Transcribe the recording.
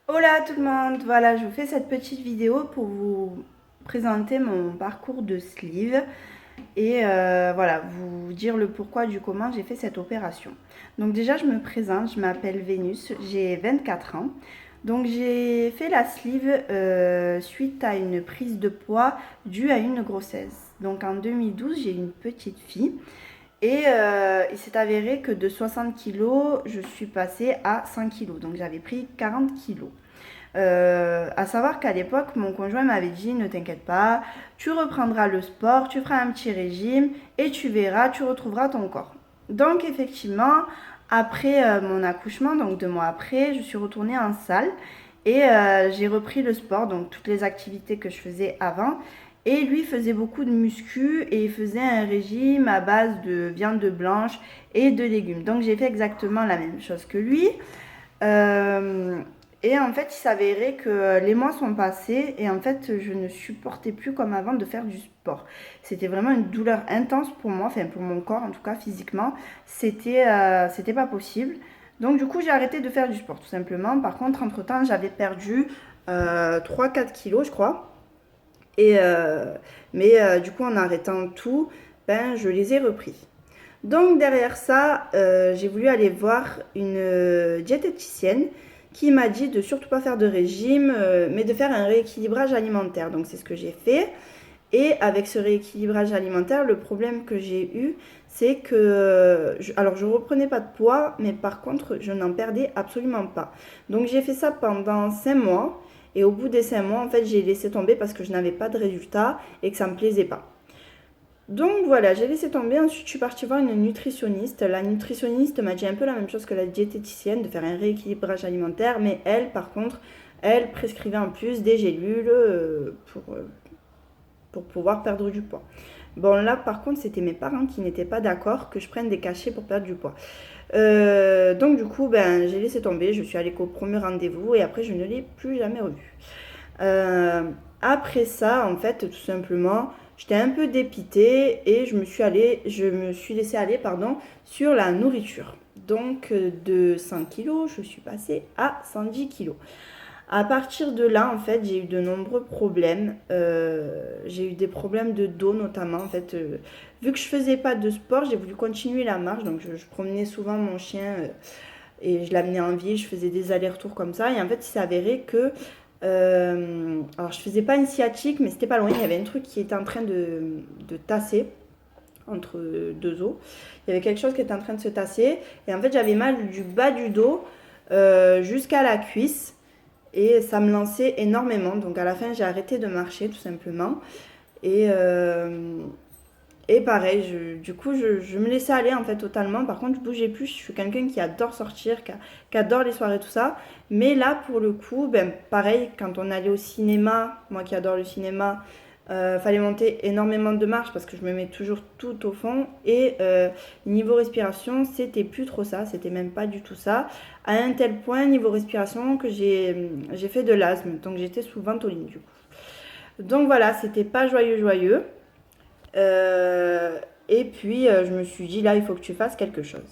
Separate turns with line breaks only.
Hola tout le monde, voilà je vous fais cette petite vidéo pour vous présenter mon parcours de sleeve et voilà vous dire le pourquoi du comment j'ai fait cette opération. Donc déjà je me présente, je m'appelle Vénus, j'ai 24 ans. Donc j'ai fait la sleeve suite à une prise de poids due à une grossesse. Donc en 2012 j'ai une petite fille. Et il s'est avéré que de 60 kg, je suis passée à 100 kg. Donc j'avais pris 40 kg. À savoir qu'à l'époque, mon conjoint m'avait dit ne t'inquiète pas, tu reprendras le sport, tu feras un petit régime et tu verras, tu retrouveras ton corps. Donc effectivement, après mon accouchement, donc 2 mois après, je suis retournée en salle et j'ai repris le sport, donc toutes les activités que je faisais avant. Et lui faisait beaucoup de muscu et il faisait un régime à base de viande blanche et de légumes. Donc j'ai fait exactement la même chose que lui. Euh, et en fait, il s'avérait que les mois sont passés et en fait, je ne supportais plus comme avant de faire du sport. C'était vraiment une douleur intense pour moi, enfin pour mon corps en tout cas physiquement. C'était pas possible. Donc du coup, j'ai arrêté de faire du sport tout simplement. Par contre, entre-temps, j'avais perdu 3-4 kilos, je crois. Mais du coup, en arrêtant tout, ben, je les ai repris. Donc derrière ça, j'ai voulu aller voir une diététicienne qui m'a dit de surtout pas faire de régime, mais de faire un rééquilibrage alimentaire. Donc c'est ce que j'ai fait. Et avec ce rééquilibrage alimentaire, le problème que j'ai eu, c'est que alors je reprenais pas de poids, mais par contre je n'en perdais absolument pas. Donc j'ai fait ça pendant 5 mois. Et au bout des 5 mois, en fait, j'ai laissé tomber parce que je n'avais pas de résultat et que ça me plaisait pas. Donc voilà, j'ai laissé tomber. Ensuite, je suis partie voir une nutritionniste. La nutritionniste m'a dit un peu la même chose que la diététicienne, de faire un rééquilibrage alimentaire. Mais elle, par contre, elle prescrivait en plus des gélules pour pouvoir perdre du poids. Bon, là, par contre, c'était mes parents qui n'étaient pas d'accord que je prenne des cachets pour perdre du poids. Donc, du coup, ben, j'ai laissé tomber. Je suis allée qu'au premier rendez-vous et après, je ne l'ai plus jamais revu. Euh, Après ça, en fait, tout simplement, j'étais un peu dépitée et je me suis laissée aller, pardon, sur la nourriture. Donc, de 100 kilos, je suis passée à 110 kilos. À partir de là, en fait, j'ai eu de nombreux problèmes. J'ai eu des problèmes de dos notamment. En fait, vu que je faisais pas de sport, j'ai voulu continuer la marche. Donc, je promenais souvent mon chien et je l'amenais en ville. Je faisais des allers-retours comme ça. Et en fait, il s'est avéré que alors, je faisais pas une sciatique, mais c'était pas loin. Il y avait un truc qui était en train de tasser entre deux os. Il y avait quelque chose qui était en train de se tasser. Et en fait, j'avais mal du bas du dos jusqu'à la cuisse. Et ça me lançait énormément. Donc, à la fin, j'ai arrêté de marcher, tout simplement. Et, euh, et pareil, du coup, je me laissais aller en fait totalement. Par contre, je bougeais plus. Je suis quelqu'un qui adore sortir, qui adore les soirées, tout ça. Mais là, pour le coup, ben, pareil, quand on allait au cinéma, moi qui adore le cinéma, fallait monter énormément de marche parce que je me mets toujours tout au fond. Et niveau respiration, c'était plus trop ça. C'était même pas du tout ça. À un tel point, niveau respiration, que j'ai fait de l'asthme. Donc j'étais sous ventoline du coup. Donc voilà, c'était pas joyeux, joyeux. Euh, et puis, je me suis dit, là, il faut que tu fasses quelque chose.